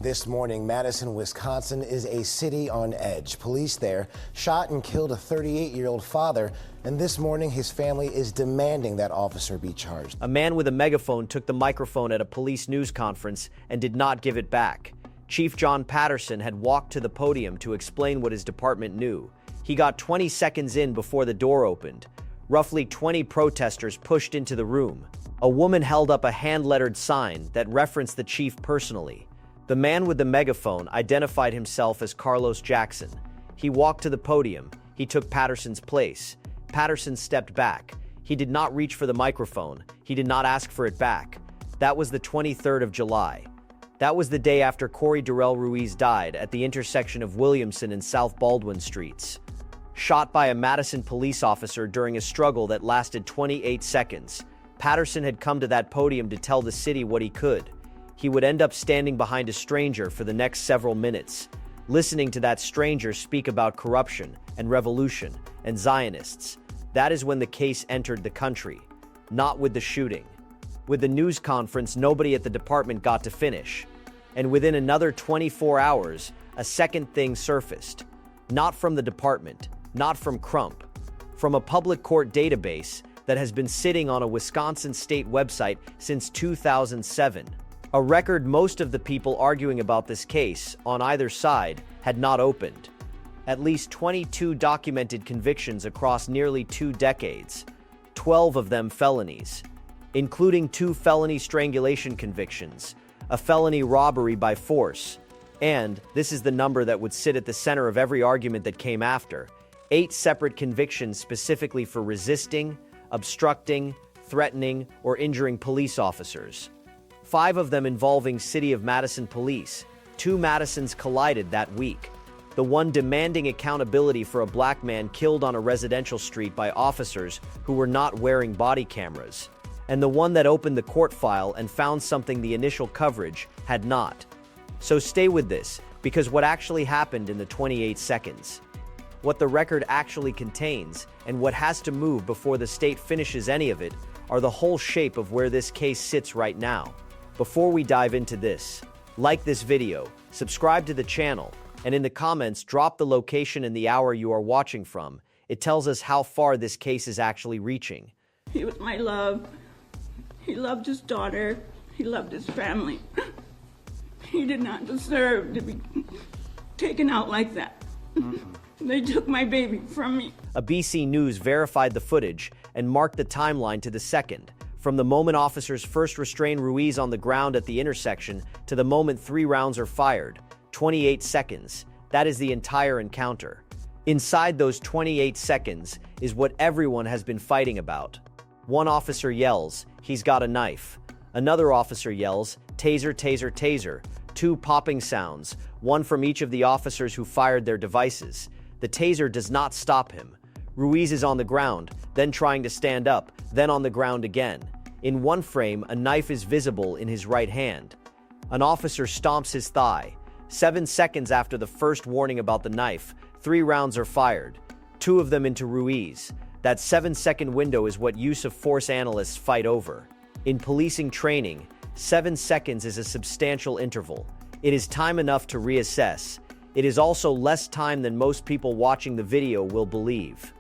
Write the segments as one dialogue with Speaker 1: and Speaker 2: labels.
Speaker 1: This morning, Madison, Wisconsin is a city on edge. Police there shot and killed a 38-year-old father, and this morning his family is demanding that officer be charged.
Speaker 2: A man with a megaphone took the microphone at a police news conference and did not give it back. Chief John Patterson had walked to the podium to explain what his department knew. He got 20 seconds in before the door opened. Roughly 20 protesters pushed into the room. A woman held up a hand-lettered sign that referenced the chief personally. The man with the megaphone identified himself as Carlos Jackson. He walked to the podium. He took Patterson's place. Patterson stepped back. He did not reach for the microphone. He did not ask for it back. That was the 23rd of July. That was the day after Corey Durell Ruiz died at the intersection of Williamson and South Baldwin streets. Shot by a Madison police officer during a struggle that lasted 28 seconds. Patterson had come to that podium to tell the city what he could. He would end up standing behind a stranger for the next several minutes, listening to that stranger speak about corruption and revolution and Zionists. That is when the case entered the country, not with the shooting. With the news conference, nobody at the department got to finish. And within another 24 hours, a second thing surfaced. Not from the department, not from Crump, from a public court database that has been sitting on a Wisconsin state website since 2007. A record most of the people arguing about this case, on either side, had not opened. At least 22 documented convictions across nearly 2 decades, 12 of them felonies, including 2 felony strangulation convictions, a felony robbery by force, and, this is the number that would sit at the center of every argument that came after, 8 separate convictions specifically for resisting, obstructing, threatening, or injuring police officers. 5 of them involving City of Madison police. 2 Madisons collided that week. The one demanding accountability for a black man killed on a residential street by officers who were not wearing body cameras. And the one that opened the court file and found something the initial coverage had not. So stay with this, because what actually happened in the 28 seconds, what the record actually contains, and what has to move before the state finishes any of it, are the whole shape of where this case sits right now. Before we dive into this, like this video, subscribe to the channel, and in the comments drop the location and the hour you are watching from. It tells us how far this case is actually reaching.
Speaker 3: He was my love. He loved his daughter. He loved his family. He did not deserve to be taken out like that. They took my baby from me.
Speaker 2: A BC News verified the footage and marked the timeline to the second. From the moment officers first restrain Ruiz on the ground at the intersection to the moment 3 rounds are fired, 28 seconds. That is the entire encounter. Inside those 28 seconds is what everyone has been fighting about. One officer yells, "He's got a knife." Another officer yells, "Taser, taser, taser." 2 popping sounds, one from each of the officers who fired their devices. The taser does not stop him. Ruiz is on the ground, then trying to stand up, then on the ground again. In one frame, a knife is visible in his right hand. An officer stomps his thigh. 7 seconds after the first warning about the knife, 3 rounds are fired, 2 of them into Ruiz. That 7-second window is what use of force analysts fight over. In policing training, 7 seconds is a substantial interval. It is time enough to reassess. It is also less time than most people watching the video will believe.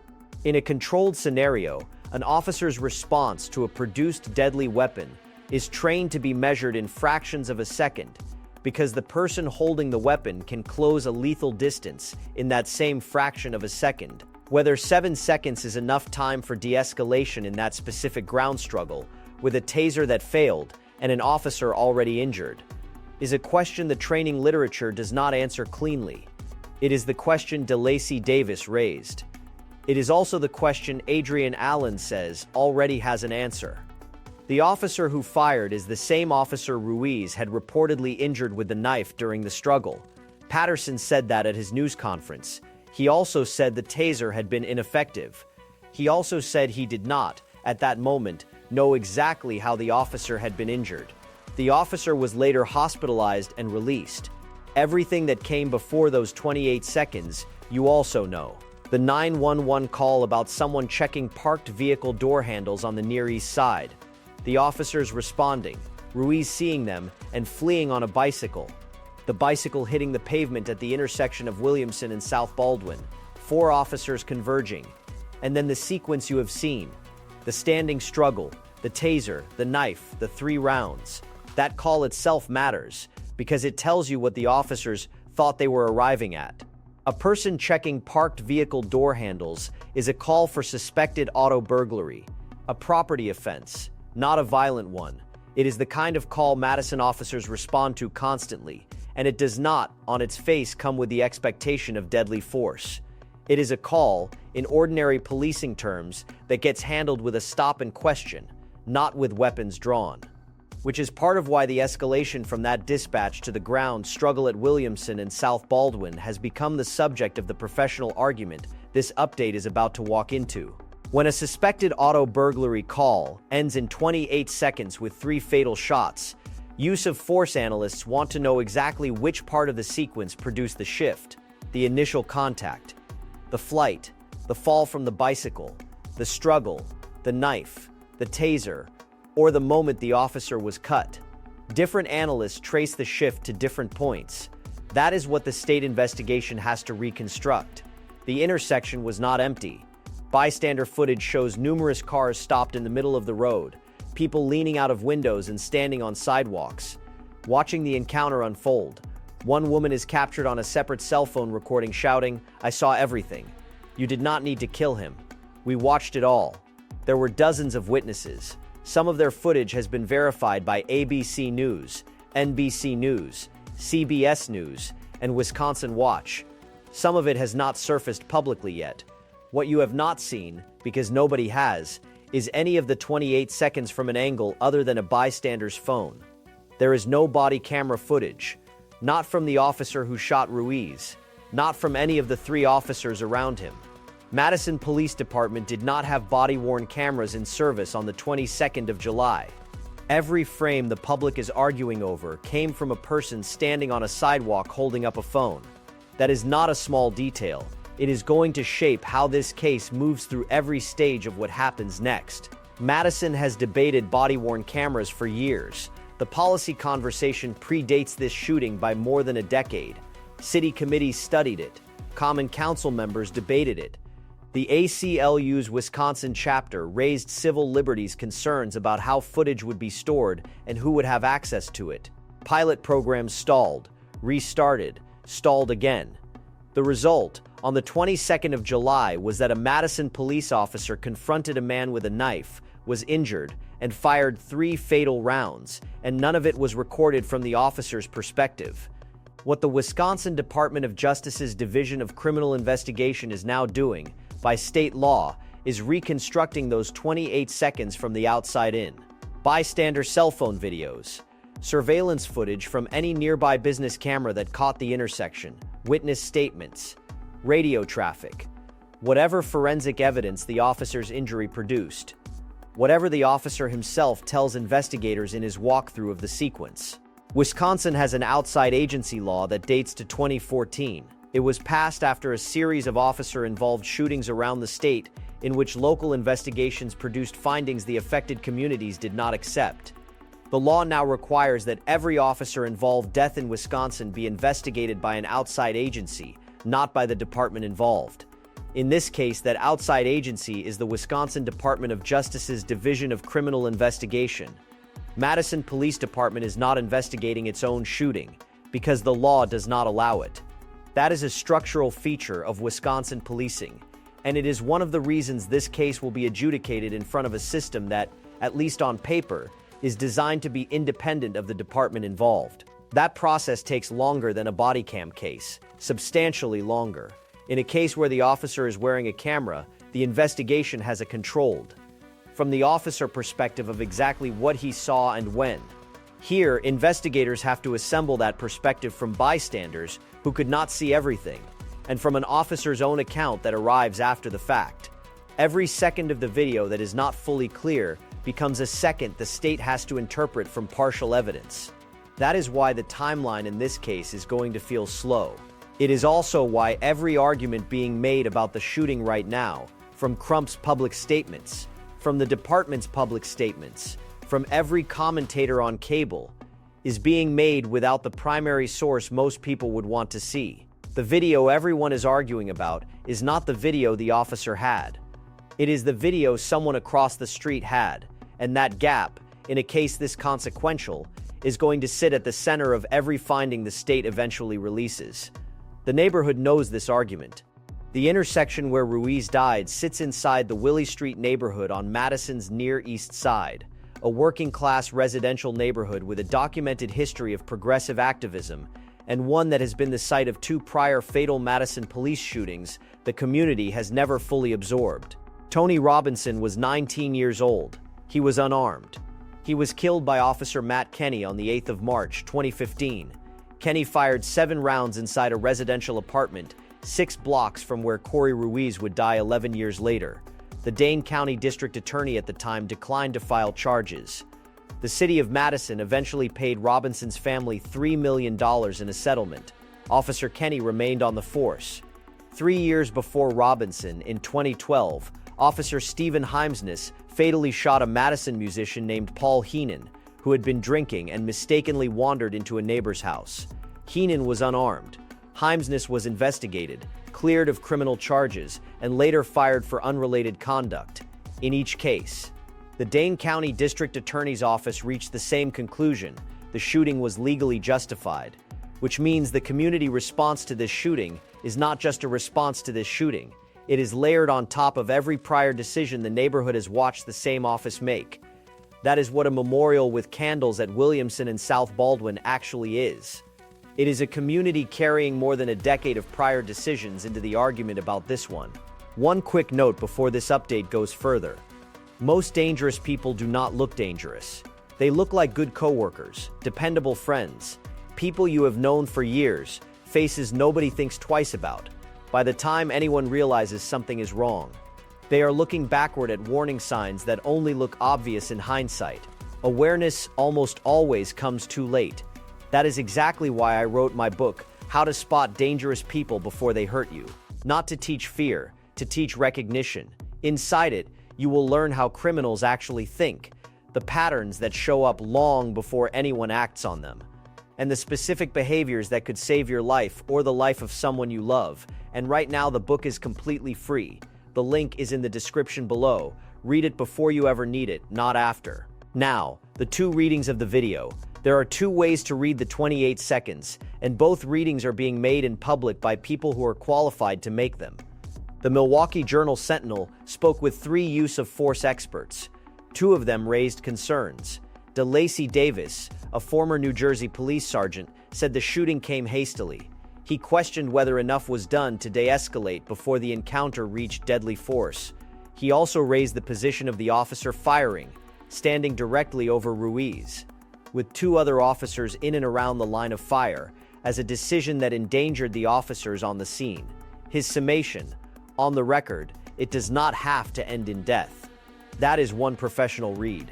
Speaker 2: In a controlled scenario, an officer's response to a produced deadly weapon is trained to be measured in fractions of a second, because the person holding the weapon can close a lethal distance in that same fraction of a second. Whether 7 seconds is enough time for de-escalation in that specific ground struggle, with a taser that failed and an officer already injured, is a question the training literature does not answer cleanly. It is the question DeLacy Davis raised. It is also the question Adrian Allen says already has an answer. The officer who fired is the same officer Ruiz had reportedly injured with the knife during the struggle. Patterson said that at his news conference. He also said the taser had been ineffective. He also said he did not, at that moment, know exactly how the officer had been injured. The officer was later hospitalized and released. Everything that came before those 28 seconds, you also know. The 911 call about someone checking parked vehicle door handles on the Near East Side. The officers responding, Ruiz seeing them and fleeing on a bicycle. the bicycle hitting the pavement at the intersection of Williamson and South Baldwin, 4 officers converging, and then the sequence you have seen, the standing struggle, the taser, the knife, the 3 rounds. That call itself matters because it tells you what the officers thought they were arriving at. A person checking parked vehicle door handles is a call for suspected auto burglary, a property offense, not a violent one. It is the kind of call Madison officers respond to constantly, and it does not, on its face, come with the expectation of deadly force. It is a call, in ordinary policing terms, that gets handled with a stop and question, not with weapons drawn. Which is part of why the escalation from that dispatch to the ground struggle at Williamson and South Baldwin has become the subject of the professional argument this update is about to walk into. When a suspected auto burglary call ends in 28 seconds with 3 fatal shots, use of force analysts want to know exactly which part of the sequence produced the shift, the initial contact, the flight, the fall from the bicycle, the struggle, the knife, the taser, or the moment the officer was cut. Different analysts trace the shift to different points. That is what the state investigation has to reconstruct. The intersection was not empty. Bystander footage shows numerous cars stopped in the middle of the road, people leaning out of windows and standing on sidewalks, watching the encounter unfold. One woman is captured on a separate cell phone recording shouting, "I saw everything. You did not need to kill him. We watched it all." There were dozens of witnesses. Some of their footage has been verified by ABC News, NBC News, CBS News, and Wisconsin Watch. Some of it has not surfaced publicly yet. What you have not seen, because nobody has, is any of the 28 seconds from an angle other than a bystander's phone. There is no body camera footage, not from the officer who shot Ruiz, not from any of the 3 officers around him. Madison Police Department did not have body-worn cameras in service on the 22nd of July. Every frame the public is arguing over came from a person standing on a sidewalk holding up a phone. That is not a small detail. It is going to shape how this case moves through every stage of what happens next. Madison has debated body-worn cameras for years. The policy conversation predates this shooting by more than a decade. City committees studied it. Common Council members debated it. The ACLU's Wisconsin chapter raised civil liberties concerns about how footage would be stored and who would have access to it. Pilot programs stalled, restarted, stalled again. The result, on the 22nd of July, was that a Madison police officer confronted a man with a knife, was injured, and fired 3 fatal rounds, and none of it was recorded from the officer's perspective. What the Wisconsin Department of Justice's Division of Criminal Investigation is now doing, by state law, is reconstructing those 28 seconds from the outside in. Bystander cell phone videos, surveillance footage from any nearby business camera that caught the intersection, witness statements, radio traffic, whatever forensic evidence the officer's injury produced, whatever the officer himself tells investigators in his walkthrough of the sequence. Wisconsin has an outside agency law that dates to 2014. It was passed after a series of officer-involved shootings around the state in which local investigations produced findings the affected communities did not accept. The law now requires that every officer-involved death in Wisconsin be investigated by an outside agency, not by the department involved. In this case, that outside agency is the Wisconsin Department of Justice's Division of Criminal Investigation. Madison Police Department is not investigating its own shooting because the law does not allow it. That is a structural feature of Wisconsin policing, and it is one of the reasons this case will be adjudicated in front of a system that, at least on paper, is designed to be independent of the department involved. That process takes longer than a body cam case, substantially longer. In a case where the officer is wearing a camera, the investigation has a controlled, from the officer perspective of exactly what he saw and when. Here, investigators have to assemble that perspective from bystanders who could not see everything, and from an officer's own account that arrives after the fact. Every second of the video that is not fully clear becomes a second the state has to interpret from partial evidence. That is why the timeline in this case is going to feel slow. It is also why every argument being made about the shooting right now, from Crump's public statements, from the department's public statements, from every commentator on cable, is being made without the primary source most people would want to see. The video everyone is arguing about is not the video the officer had. It is the video someone across the street had, and that gap, in a case this consequential, is going to sit at the center of every finding the state eventually releases. The neighborhood knows this argument. The intersection where Ruiz died sits inside the Willie Street neighborhood on Madison's Near East Side, a working-class residential neighborhood with a documented history of progressive activism, and one that has been the site of 2 prior fatal Madison police shootings the community has never fully absorbed. Tony Robinson was 19 years old. He was unarmed. He was killed by Officer Matt Kenny on the 8th of March, 2015. Kenny fired 7 rounds inside a residential apartment 6 blocks from where Cory Ruiz would die 11 years later. The Dane County District Attorney at the time declined to file charges. The City of Madison eventually paid Robinson's family $3 million in a settlement. Officer Kenny remained on the force. 3 years before Robinson, in 2012, Officer Stephen Heimsness fatally shot a Madison musician named Paul Heenan, who had been drinking and mistakenly wandered into a neighbor's house. Heenan was unarmed. Heimsness was investigated, cleared of criminal charges, and later fired for unrelated conduct. In each case, the Dane County District Attorney's Office reached the same conclusion: the shooting was legally justified, which means the community response to this shooting is not just a response to this shooting. It is layered on top of every prior decision the neighborhood has watched the same office make. That is what a memorial with candles at Williamson and South Baldwin actually is. It is a community carrying more than a decade of prior decisions into the argument about this one. One quick note before this update goes further. Most dangerous people do not look dangerous. They look like good coworkers, dependable friends, people you have known for years, faces nobody thinks twice about. By the time anyone realizes something is wrong, they are looking backward at warning signs that only look obvious in hindsight. Awareness almost always comes too late. That is exactly why I wrote my book, How to Spot Dangerous People Before They Hurt You. Not to teach fear, to teach recognition. Inside it, you will learn how criminals actually think, the patterns that show up long before anyone acts on them, and the specific behaviors that could save your life or the life of someone you love. And right now, the book is completely free. The link is in the description below. Read it before you ever need it, not after. Now, the 2 readings of the video. There are 2 ways to read the 28 seconds, and both readings are being made in public by people who are qualified to make them. The Milwaukee Journal-Sentinel spoke with 3 use-of-force experts. 2 of them raised concerns. DeLacy Davis, a former New Jersey police sergeant, said the shooting came hastily. He questioned whether enough was done to de-escalate before the encounter reached deadly force. He also raised the position of the officer firing, standing directly over Ruiz, with 2 other officers in and around the line of fire, as a decision that endangered the officers on the scene. His summation: on the record, it does not have to end in death. That is one professional read.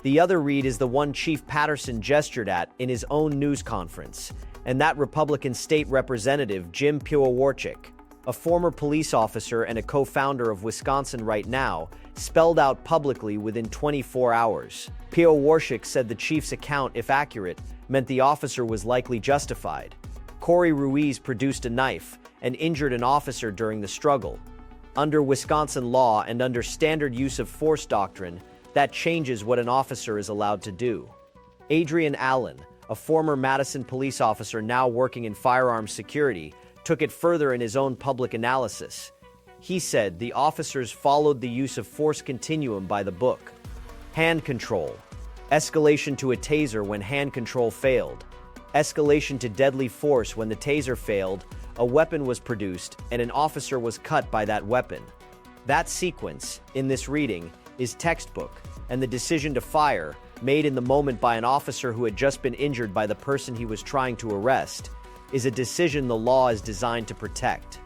Speaker 2: The other read is the one Chief Patterson gestured at in his own news conference, and that Republican State Representative Jim Piowarczyk, a former police officer and a co-founder of Wisconsin Right Now, spelled out publicly within 24 hours. Piowarczyk said the chief's account, if accurate, meant the officer was likely justified. Cory Ruiz produced a knife and injured an officer during the struggle. Under Wisconsin law and under standard use of force doctrine, that changes what an officer is allowed to do. Adrian Allen, a former Madison police officer now working in firearms security, took it further in his own public analysis. He said the officers followed the use of force continuum by the book. Hand control. Escalation to a taser when hand control failed. Escalation to deadly force when the taser failed, a weapon was produced, and an officer was cut by that weapon. That sequence, in this reading, is textbook, and the decision to fire, made in the moment by an officer who had just been injured by the person he was trying to arrest, is a decision the law is designed to protect.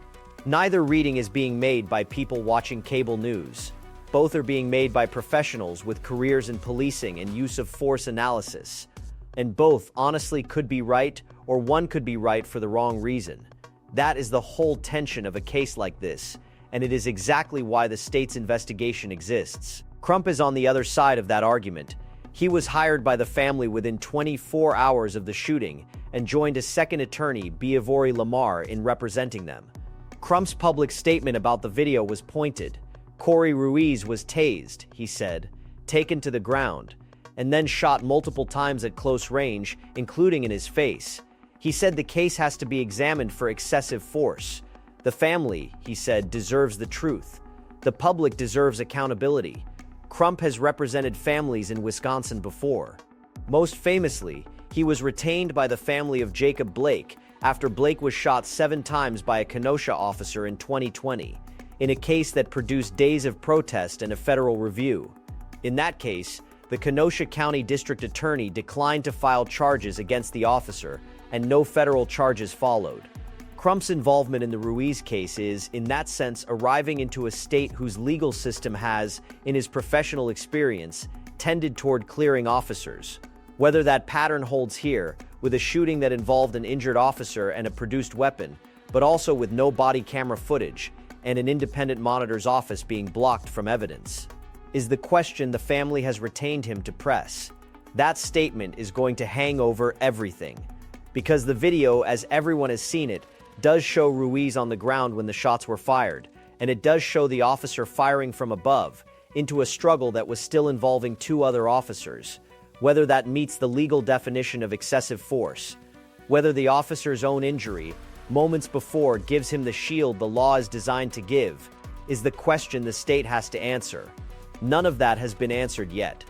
Speaker 2: Neither reading is being made by people watching cable news. Both are being made by professionals with careers in policing and use of force analysis. And both honestly could be right, or one could be right for the wrong reason. That is the whole tension of a case like this, and it is exactly why the state's investigation exists. Crump is on the other side of that argument. He was hired by the family within 24 hours of the shooting and joined a second attorney, B'Ivory LaMarr, in representing them. Crump's public statement about the video was pointed. Cory Ruiz was tased, he said, taken to the ground, and then shot multiple times at close range, including in his face. He said the case has to be examined for excessive force. The family, he said, deserves the truth. The public deserves accountability. Crump has represented families in Wisconsin before. Most famously, he was retained by the family of Jacob Blake after Blake was shot 7 times by a Kenosha officer in 2020, in a case that produced days of protest and a federal review. In that case, the Kenosha County District Attorney declined to file charges against the officer, and no federal charges followed. Crump's involvement in the Ruiz case is, in that sense, arriving into a state whose legal system has, in his professional experience, tended toward clearing officers. Whether that pattern holds here, with a shooting that involved an injured officer and a produced weapon, but also with no body camera footage and an independent monitor's office being blocked from evidence, is the question the family has retained him to press. That statement is going to hang over everything, because the video, as everyone has seen it, does show Ruiz on the ground when the shots were fired, and it does show the officer firing from above into a struggle that was still involving 2 other officers. Whether that meets the legal definition of excessive force, whether the officer's own injury moments before gives him the shield the law is designed to give, is the question the state has to answer. None of that has been answered yet.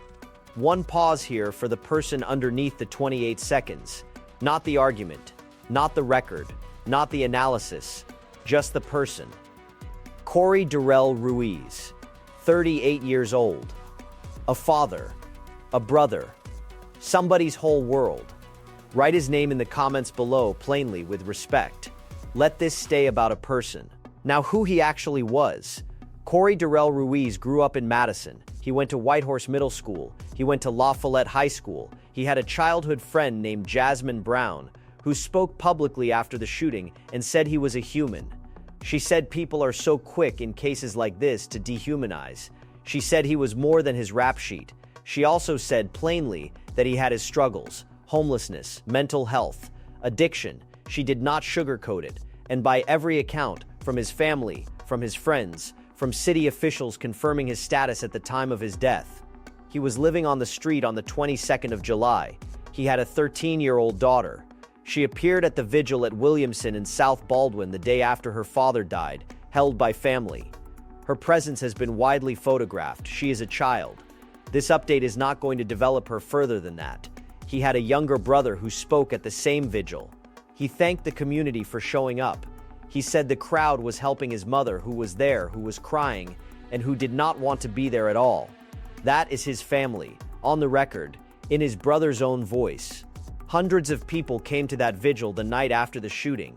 Speaker 2: One pause here for the person underneath the 28 seconds. Not the argument, not the record, not the analysis, just the person. Corey Durell Ruiz, 38 years old. A father, a brother, somebody's whole world. Write his name in the comments below plainly with respect. Let this stay about a person. Now, who he actually was. Corey Durell Ruiz grew up in Madison. He went to Whitehorse Middle School. He went to La Follette High School. He had a childhood friend named Jasmine Brown, who spoke publicly after the shooting and said he was a human. She said people are so quick in cases like this to dehumanize. She said he was more than his rap sheet. She also said plainly that he had his struggles, homelessness, mental health, addiction. She did not sugarcoat it, and by every account, from his family, from his friends, from city officials confirming his status at the time of his death, he was living on the street on the 22nd of July. He had a 13-year-old daughter. She appeared at the vigil at Williamson and South Baldwin the day after her father died, held by family. Her presence has been widely photographed. She is a child. This update is not going to develop her further than that. He had a younger brother who spoke at the same vigil. He thanked the community for showing up. He said the crowd was helping his mother, who was there, who was crying, and who did not want to be there at all. That is his family, on the record, in his brother's own voice. Hundreds of people came to that vigil the night after the shooting.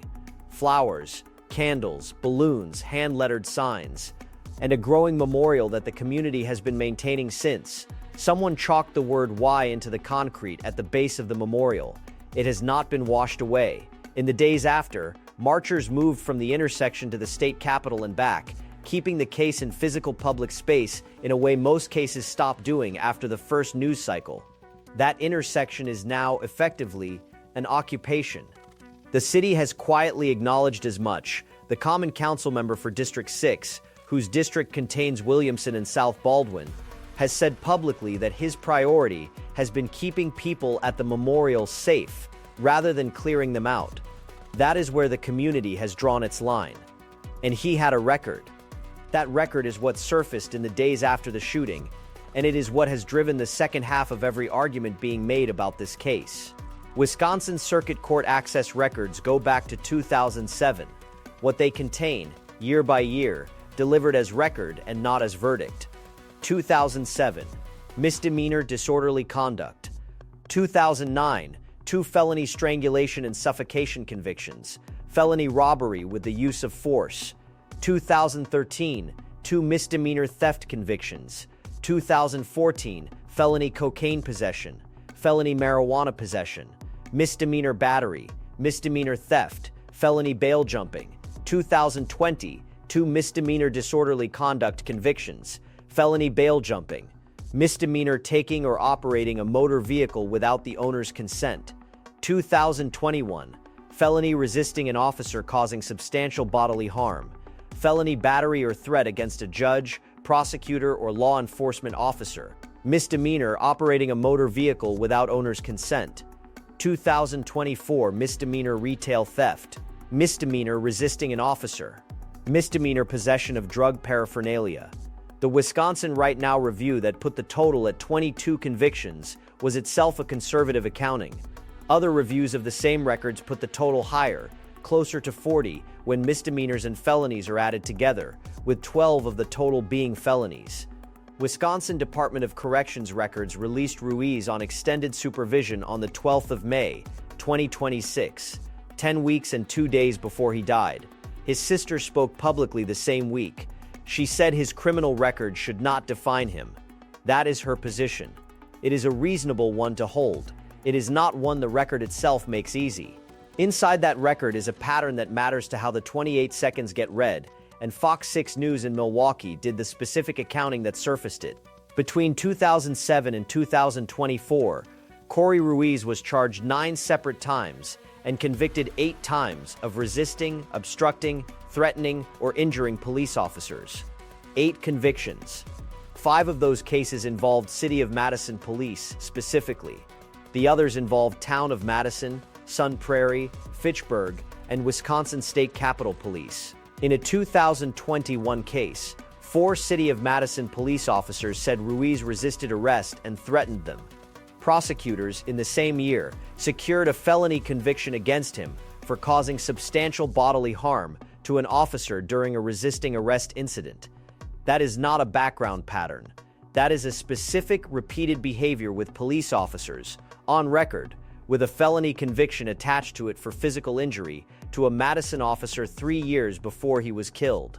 Speaker 2: Flowers, candles, balloons, hand-lettered signs, and a growing memorial that the community has been maintaining since. Someone chalked the word "Y" into the concrete at the base of the memorial. It has not been washed away. In the days after, marchers moved from the intersection to the state capitol and back, keeping the case in physical public space in a way most cases stopped doing after the first news cycle. That intersection is now, effectively, an occupation. The city has quietly acknowledged as much. The Common Council member for District 6, whose district contains Williamson and South Baldwin, has said publicly that his priority has been keeping people at the memorial safe, rather than clearing them out. That is where the community has drawn its line. And he had a record. That record is what surfaced in the days after the shooting, and it is what has driven the second half of every argument being made about this case. Wisconsin Circuit Court access records go back to 2007. What they contain, year by year, delivered as record and not as verdict. 2007, misdemeanor disorderly conduct. 2009, 2 felony strangulation and suffocation convictions, felony robbery with the use of force. 2013, 2 misdemeanor theft convictions. 2014, felony cocaine possession, felony marijuana possession, misdemeanor battery, misdemeanor theft, felony bail jumping. 2020, 2 misdemeanor disorderly conduct convictions, felony bail jumping, Misdemeanor taking or operating a motor vehicle without the owner's consent. 2021. Felony resisting an officer causing substantial bodily harm. Felony battery or threat against a judge, prosecutor, or law enforcement officer. Misdemeanor operating a motor vehicle without owner's consent. 2024. Misdemeanor retail theft. Misdemeanor resisting an officer. Misdemeanor possession of drug paraphernalia. The Wisconsin Right Now review that put the total at 22 convictions was itself a conservative accounting. Other reviews of the same records put the total higher, closer to 40, when misdemeanors and felonies are added together, with 12 of the total being felonies. Wisconsin Department of Corrections records released Ruiz on extended supervision on the 12th of May, 2026, 10 weeks and 2 days before he died. His sister spoke publicly the same week. She said his criminal record should not define him. That is her position. It is a reasonable one to hold. It is not one the record itself makes easy. Inside that record is a pattern that matters to how the 28 seconds get read, and Fox 6 News in Milwaukee did the specific accounting that surfaced it. Between 2007 and 2024, Cory Ruiz was charged 9 separate times and convicted 8 times of resisting, obstructing, threatening, or injuring police officers. 8 convictions. 5 of those cases involved City of Madison Police specifically. The others involved Town of Madison, Sun Prairie, Fitchburg, and Wisconsin State Capitol Police. In a 2021 case, 4 City of Madison police officers said Ruiz resisted arrest and threatened them. Prosecutors, in the same year, secured a felony conviction against him for causing substantial bodily harm to an officer during a resisting arrest incident. That is not a background pattern. That is a specific, repeated behavior with police officers, on record, with a felony conviction attached to it for physical injury to a Madison officer 3 years before he was killed.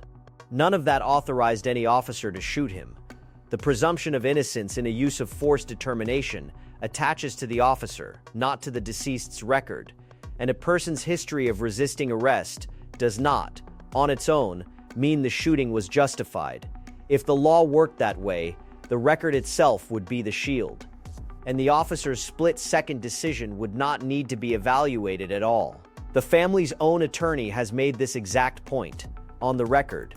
Speaker 2: None of that authorized any officer to shoot him. The presumption of innocence in a use of force determination attaches to the officer, not to the deceased's record, and a person's history of resisting arrest does not, on its own, mean the shooting was justified. If the law worked that way, the record itself would be the shield, and the officer's split-second decision would not need to be evaluated at all. The family's own attorney has made this exact point, on the record.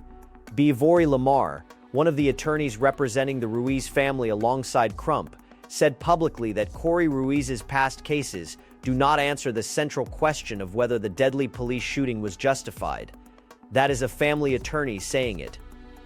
Speaker 2: B'Ivory LaMarr, one of the attorneys representing the Ruiz family alongside Crump, said publicly that Cory Ruiz's past cases do not answer the central question of whether the deadly police shooting was justified. That is a family attorney saying it,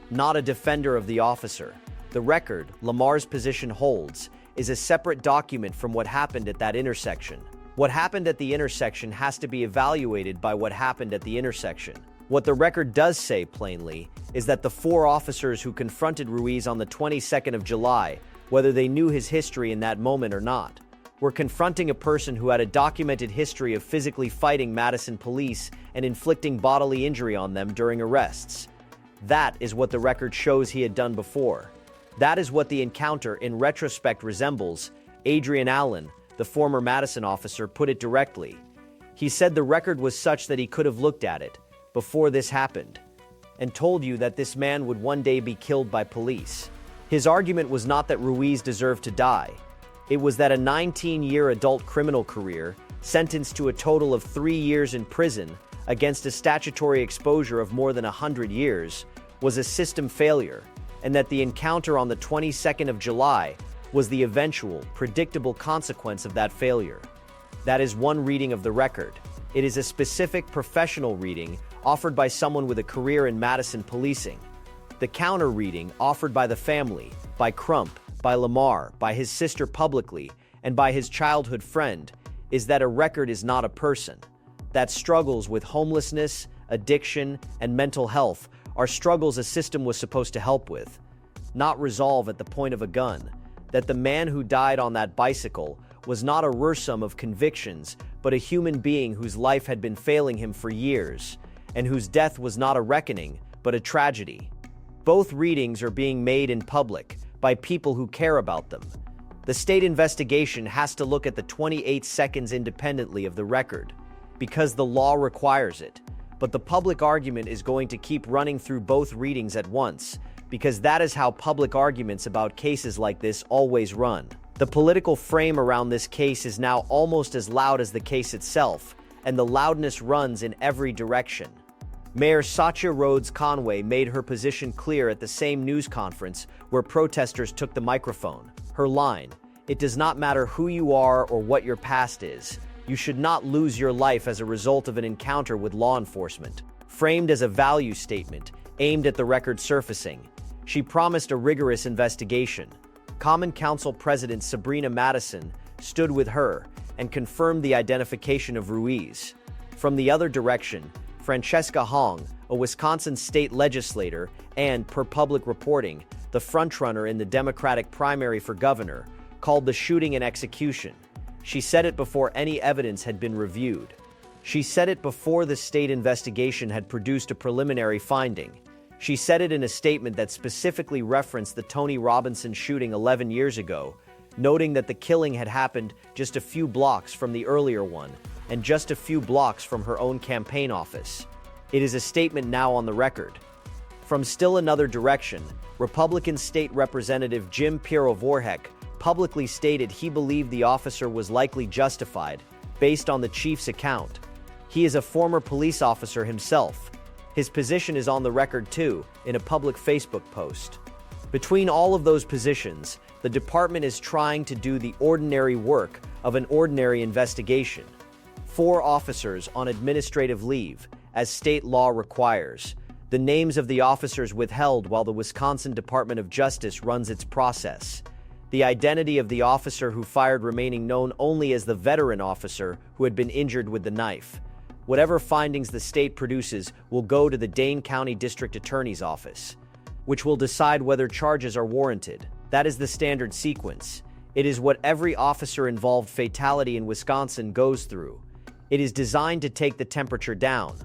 Speaker 2: not a defender of the officer. The record, LaMarr's position holds, is a separate document from what happened at that intersection. What happened at the intersection has to be evaluated by what happened at the intersection. What the record does say plainly is that the 4 officers who confronted Ruiz on the 22nd of July, whether they knew his history in that moment or not, were confronting a person who had a documented history of physically fighting Madison police and inflicting bodily injury on them during arrests. That is what the record shows he had done before. That is what the encounter in retrospect resembles. Adrian Allen, the former Madison officer, put it directly. He said the record was such that he could have looked at it before this happened and told you that this man would one day be killed by police. His argument was not that Ruiz deserved to die. It was that a 19-year adult criminal career, sentenced to a total of 3 years in prison against a statutory exposure of more than 100 years, was a system failure, and that the encounter on the 22nd of July was the eventual, predictable consequence of that failure. That is one reading of the record. It is a specific professional reading offered by someone with a career in Madison policing. The counter reading offered by the family, by Crump, by LaMarr, by his sister publicly, and by his childhood friend, is that a record is not a person. That struggles with homelessness, addiction, and mental health are struggles a system was supposed to help with, not resolve at the point of a gun. That the man who died on that bicycle was not a resume of convictions, but a human being whose life had been failing him for years, and whose death was not a reckoning, but a tragedy. Both readings are being made in public by people who care about them. The state investigation has to look at the 28 seconds independently of the record, because the law requires it. But the public argument is going to keep running through both readings at once, because that is how public arguments about cases like this always run. The political frame around this case is now almost as loud as the case itself, and the loudness runs in every direction. Mayor Satya Rhodes Conway made her position clear at the same news conference where protesters took the microphone. Her line, "It does not matter who you are or what your past is. You should not lose your life as a result of an encounter with law enforcement," framed as a value statement aimed at the record surfacing. She promised a rigorous investigation. Common Council President Sabrina Madison stood with her and confirmed the identification of Ruiz. From the other direction, Francesca Hong, a Wisconsin state legislator and, per public reporting, the frontrunner in the Democratic primary for governor, called the shooting an execution. She said it before any evidence had been reviewed. She said it before the state investigation had produced a preliminary finding. She said it in a statement that specifically referenced the Tony Robinson shooting 11 years ago, noting that the killing had happened just a few blocks from the earlier one and just a few blocks from her own campaign office. It is a statement now on the record. From still another direction, Republican State Representative Jim Piero-Vorhek publicly stated he believed the officer was likely justified, based on the chief's account. He is a former police officer himself. His position is on the record too, in a public Facebook post. Between all of those positions, the department is trying to do the ordinary work of an ordinary investigation. 4 officers on administrative leave, as state law requires. The names of the officers withheld while the Wisconsin Department of Justice runs its process. The identity of the officer who fired remaining known only as the veteran officer who had been injured with the knife. Whatever findings the state produces will go to the Dane County District Attorney's Office, which will decide whether charges are warranted. That is the standard sequence. It is what every officer-involved fatality in Wisconsin goes through. It is designed to take the temperature down.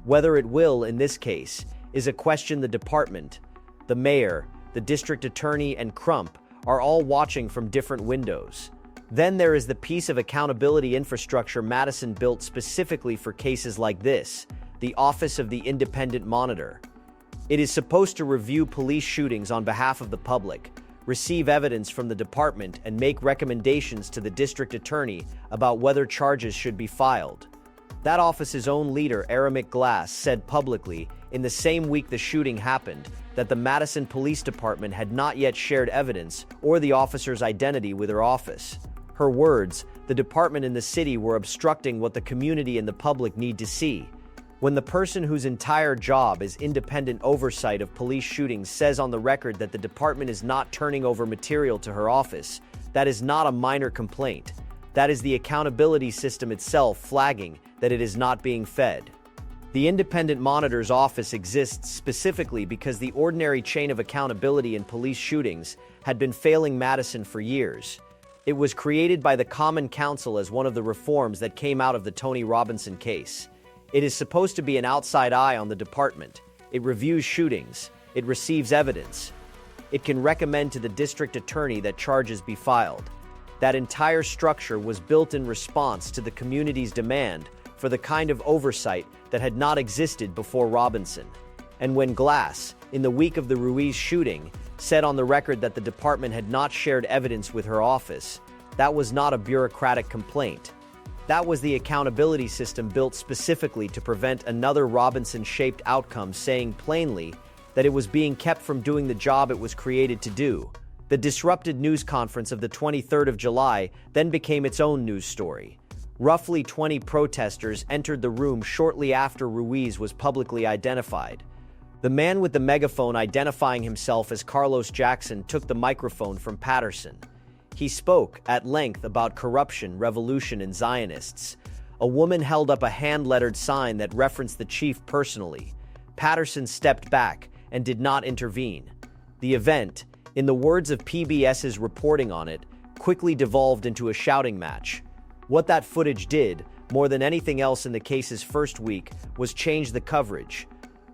Speaker 2: Whether it will, in this case, is a question the department, the mayor, the district attorney, and Crump are all watching from different windows. Then there is the piece of accountability infrastructure Madison built specifically for cases like this, the Office of the Independent Monitor. It is supposed to review police shootings on behalf of the public, receive evidence from the department, and make recommendations to the district attorney about whether charges should be filed. That office's own leader, Aramis Glass, said publicly, in the same week the shooting happened, that the Madison Police Department had not yet shared evidence or the officer's identity with her office. Her words, the department and the city were obstructing what the community and the public need to see. When the person whose entire job is independent oversight of police shootings says on the record that the department is not turning over material to her office, that is not a minor complaint. That is the accountability system itself flagging that it is not being fed. The independent monitor's office exists specifically because the ordinary chain of accountability in police shootings had been failing Madison for years. It was created by the Common Council as one of the reforms that came out of the Tony Robinson case. It is supposed to be an outside eye on the department. It reviews shootings. It receives evidence. It can recommend to the district attorney that charges be filed. That entire structure was built in response to the community's demand for the kind of oversight that had not existed before Robinson. And when Glass, in the week of the Ruiz shooting, said on the record that the department had not shared evidence with her office, that was not a bureaucratic complaint. That was the accountability system built specifically to prevent another Robinson-shaped outcome, saying plainly that it was being kept from doing the job it was created to do. The disrupted news conference of the 23rd of July then became its own news story. Roughly 20 protesters entered the room shortly after Ruiz was publicly identified. The man with the megaphone identifying himself as Carlos Jackson took the microphone from Patterson. He spoke at length about corruption, revolution, and Zionists. A woman held up a hand-lettered sign that referenced the chief personally. Patterson stepped back and did not intervene. The event, in the words of PBS's reporting on it, quickly devolved into a shouting match. What that footage did, more than anything else in the case's first week, was change the coverage.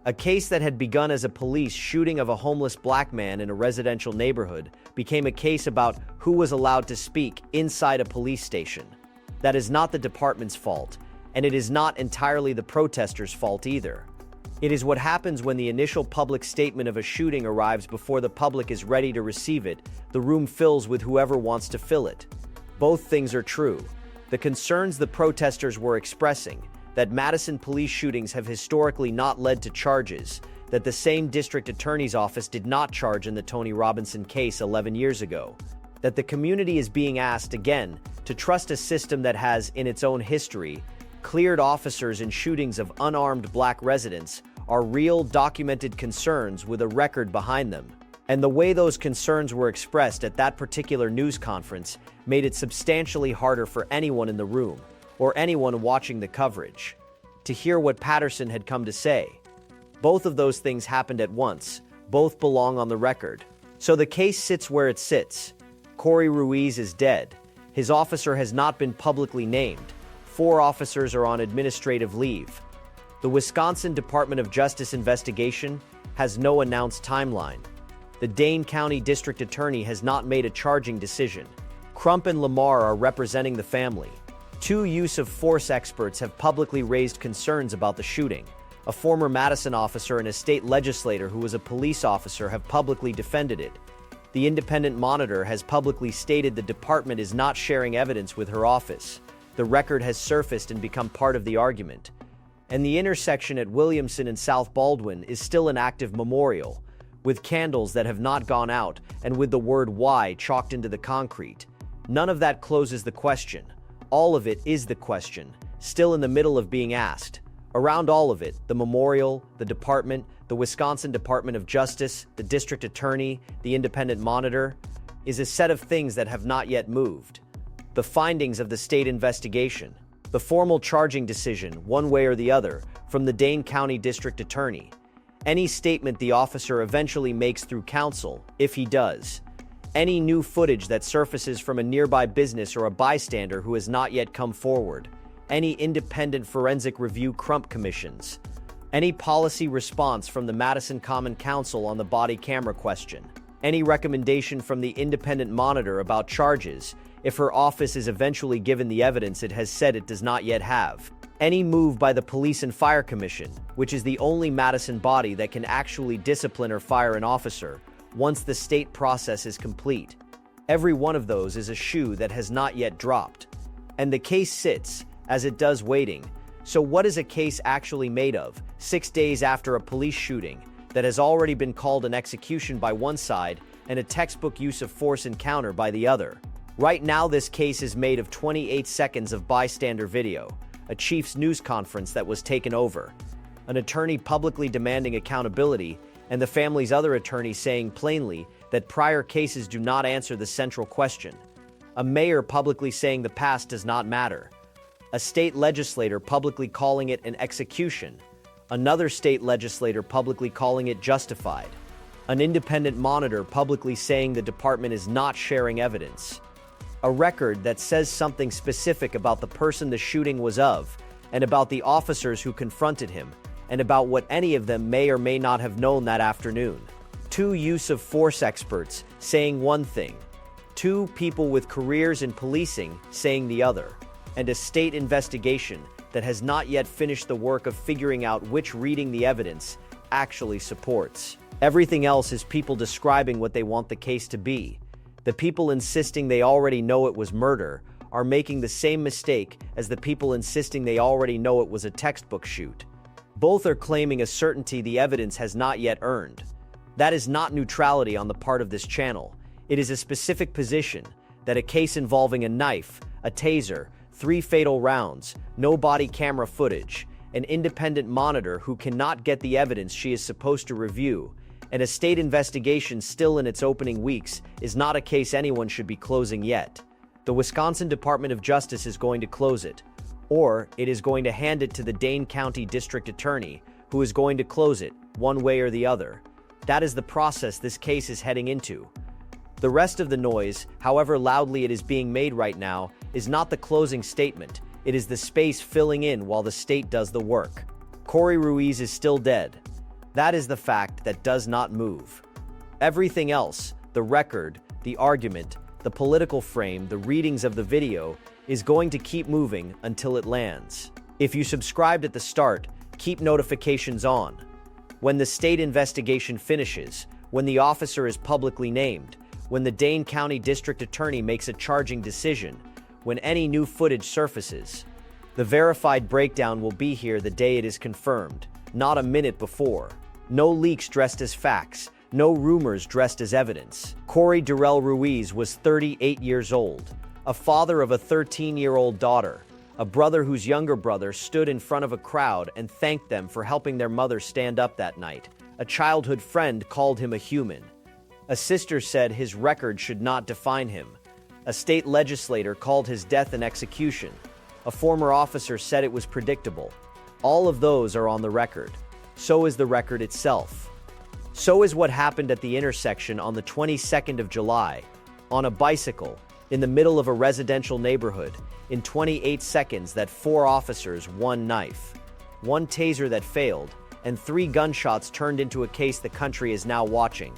Speaker 2: A case that had begun as a police shooting of a homeless black man in a residential neighborhood became a case about who was allowed to speak inside a police station. That is not the department's fault, and it is not entirely the protesters' fault either. It is what happens when the initial public statement of a shooting arrives before the public is ready to receive it. The room fills with whoever wants to fill it. Both things are true. The concerns the protesters were expressing, that Madison police shootings have historically not led to charges, that the same district attorney's office did not charge in the Tony Robinson case 11 years ago, that the community is being asked again to trust a system that has, in its own history, cleared officers in shootings of unarmed black residents are real documented concerns with a record behind them. And the way those concerns were expressed at that particular news conference made it substantially harder for anyone in the room, or anyone watching the coverage, to hear what Patterson had come to say. Both of those things happened at once. Both belong on the record. So the case sits where it sits. Cory Ruiz is dead. His officer has not been publicly named. 4 officers are on administrative leave. The Wisconsin Department of Justice investigation has no announced timeline. The Dane County District Attorney has not made a charging decision. Crump and LaMarr are representing the family. 2 use of force experts have publicly raised concerns about the shooting. A former Madison officer and a state legislator who was a police officer have publicly defended it. The Independent Monitor has publicly stated the department is not sharing evidence with her office. The record has surfaced and become part of the argument. And the intersection at Williamson and South Baldwin is still an active memorial, with candles that have not gone out and with the word "why" chalked into the concrete. None of that closes the question. All of it is the question, still in the middle of being asked. Around all of it, the memorial, the department, the Wisconsin Department of Justice, the district attorney, the Independent Monitor, is a set of things that have not yet moved. The findings of the state investigation, the formal charging decision, one way or the other, from the Dane County District Attorney, any statement the officer eventually makes through counsel, if he does, any new footage that surfaces from a nearby business or a bystander who has not yet come forward, any independent forensic review Crump commissions, any policy response from the Madison Common Council on the body camera question, any recommendation from the Independent Monitor about charges, if her office is eventually given the evidence it has said it does not yet have, any move by the Police and Fire Commission, which is the only Madison body that can actually discipline or fire an officer once the state process is complete. Every one of those is a shoe that has not yet dropped. And the case sits, as it does, waiting. So what is a case actually made of, 6 days after a police shooting that has already been called an execution by one side and a textbook use of force encounter by the other? Right now, this case is made of 28 seconds of bystander video, a chief's news conference that was taken over, an attorney publicly demanding accountability, and the family's other attorney saying plainly that prior cases do not answer the central question, a mayor publicly saying the past does not matter, a state legislator publicly calling it an execution, another state legislator publicly calling it justified, an independent monitor publicly saying the department is not sharing evidence, a record that says something specific about the person the shooting was of, and about the officers who confronted him, and about what any of them may or may not have known that afternoon. 2 use of force experts saying one thing, 2 people with careers in policing saying the other, and a state investigation that has not yet finished the work of figuring out which reading the evidence actually supports. Everything else is people describing what they want the case to be. The people insisting they already know it was murder are making the same mistake as the people insisting they already know it was a textbook shoot. Both are claiming a certainty the evidence has not yet earned. That is not neutrality on the part of this channel. It is a specific position that a case involving a knife, a taser, 3 fatal rounds, no body camera footage, an independent monitor who cannot get the evidence she is supposed to review, and a state investigation still in its opening weeks is not a case anyone should be closing yet. The Wisconsin Department of Justice is going to close it, or it is going to hand it to the Dane County District Attorney, who is going to close it, one way or the other. That is the process this case is heading into. The rest of the noise, however loudly it is being made right now, is not the closing statement. It is the space filling in while the state does the work. Cory Ruiz is still dead. That is the fact that does not move. Everything else, the record, the argument, the political frame, the readings of the video, is going to keep moving until it lands. If you subscribed at the start, keep notifications on. When the state investigation finishes, when the officer is publicly named, when the Dane County District Attorney makes a charging decision, when any new footage surfaces. The verified breakdown will be here the day it is confirmed, not a minute before. No leaks dressed as facts, no rumors dressed as evidence. Corey Durell Ruiz was 38 years old, a father of a 13-year-old daughter, a brother whose younger brother stood in front of a crowd and thanked them for helping their mother stand up that night. A childhood friend called him a human. A sister said his record should not define him. A state legislator called his death an execution. A former officer said it was predictable. All of those are on the record. So is the record itself. So is what happened at the intersection on the 22nd of July, on a bicycle, in the middle of a residential neighborhood, in 28 seconds that 4 officers, 1 knife, 1 taser that failed, and 3 gunshots turned into a case the country is now watching.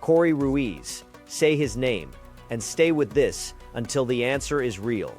Speaker 2: Cory Ruiz, say his name, and stay with this until the answer is real.